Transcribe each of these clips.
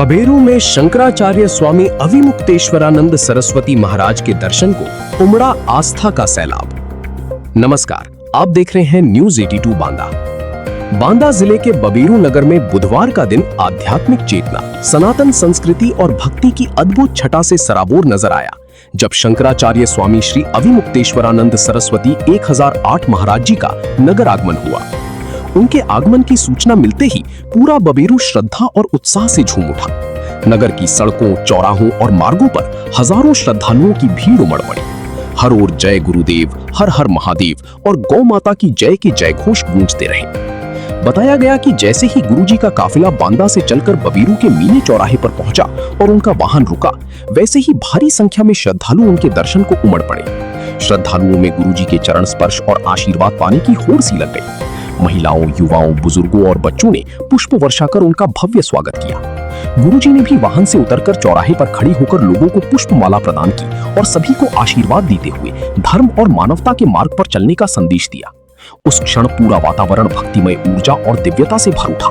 बबेरू में शंकराचार्य स्वामी अविमुक्तेश्वरानंद सरस्वती महाराज के दर्शन को उमड़ा आस्था का सैलाब। नमस्कार, आप देख रहे हैं न्यूज 82 बांदा। बांदा जिले के बबेरू नगर में बुधवार का दिन आध्यात्मिक चेतना, सनातन संस्कृति और भक्ति की अद्भुत छटा से सराबोर नजर आया, जब शंकराचार्य स्वामी श्री अविमुक्तेश्वरानंद सरस्वती 1008 महाराज जी का नगर आगमन हुआ। उनके आगमन की सूचना मिलते ही पूरा बबेरू श्रद्धा और उत्साह से झूम उठा। नगर की सड़कों, चौराहों और मार्गों पर हजारों श्रद्धालुओं की भीड़ उमड़ पड़ी। हर ओर जय गुरुदेव, हर हर महादेव और गौ माता की जय के जयघोष गूंजते रहे। बताया गया कि जैसे ही गुरुजी का काफिला बांदा से चलकर बबेरू के मीने चौराहे पर पहुंचा और उनका वाहन रुका, वैसे ही भारी संख्या में श्रद्धालु उनके दर्शन को उमड़ पड़े। श्रद्धालुओं में गुरुजी के चरण स्पर्श और आशीर्वाद पाने की होड़ सी लग गई। महिलाओं, युवाओं, बुजुर्गों और बच्चों ने पुष्प वर्षा कर उनका भव्य स्वागत किया। गुरुजी ने भी वाहन से उतरकर चौराहे पर खड़ी होकर लोगों को पुष्प माला प्रदान की और सभी को आशीर्वाद देते हुए धर्म और मानवता के मार्ग पर चलने का संदेश दिया। उस क्षण पूरा वातावरण भक्तिमय ऊर्जा और दिव्यता से भर उठा।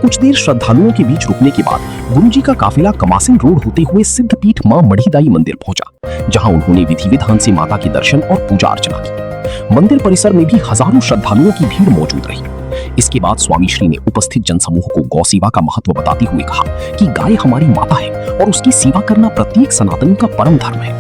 कुछ देर श्रद्धालुओं के बीच रुकने के बाद गुरुजी का काफिला कमासिन रोड होते हुए सिद्धपीठ मां मढ़ीदाई मंदिर पहुंचा, जहां उन्होंने विधि विधान से माता के दर्शन और पूजा अर्चना की। मंदिर परिसर में भी हजारों श्रद्धालुओं की भीड़ मौजूद रही। इसके बाद स्वामी श्री ने उपस्थित जनसमूह को गौ सेवा का महत्व बताते हुए कहा कि गाय हमारी माता है और उसकी सेवा करना प्रत्येक सनातनी का परम धर्म है।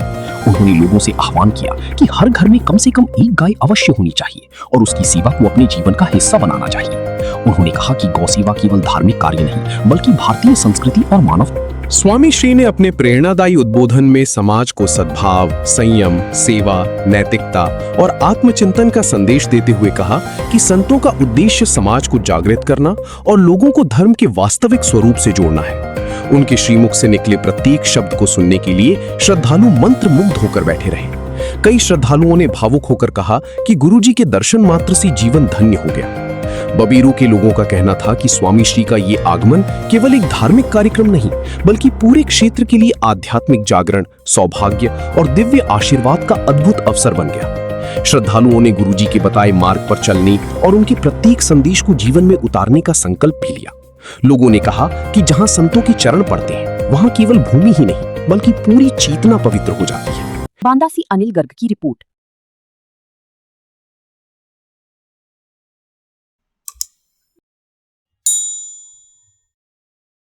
उन्होंने लोगों से आह्वान किया कि हर घर में कम से कम एक गाय अवश्य होनी चाहिए और उसकी सेवा को अपने जीवन का हिस्सा बनाना चाहिए। उन्होंने कहा कि गौ सेवा केवल धार्मिक कार्य नहीं, बल्कि भारतीय संस्कृति और मानव। स्वामी श्री ने अपने प्रेरणादायी उद्बोधन में समाज को सद्भाव, संयम, सेवा, नैतिकता और आत्मचिंतन का संदेश देते हुए कहा कि संतों का उद्देश्य समाज को जागृत करना और लोगों को धर्म के वास्तविक स्वरूप से जोड़ना है। उनके श्रीमुख से निकले प्रत्येक शब्द को सुनने के लिए श्रद्धालु मंत्र मुग्ध होकर बैठे रहे। कई श्रद्धालुओं ने भावुक होकर कहा कि गुरुजी के दर्शन मात्र से जीवन धन्य हो गया। बबेरू के लोगों का कहना था कि स्वामी श्री का ये आगमन केवल एक धार्मिक कार्यक्रम नहीं, बल्कि पूरे क्षेत्र के लिए आध्यात्मिक जागरण, सौभाग्य और दिव्य आशीर्वाद का अद्भुत अवसर बन गया। श्रद्धालुओं ने गुरुजी के बताए मार्ग पर चलने और उनके प्रत्येक संदेश को जीवन में उतारने का संकल्प भी लिया। लोगों ने कहा कि जहां संतों के चरण पड़ते हैं, वहां केवल भूमि ही नहीं, बल्कि पूरी चेतना पवित्र हो जाती है। बांदा से अनिल गर्ग की रिपोर्ट।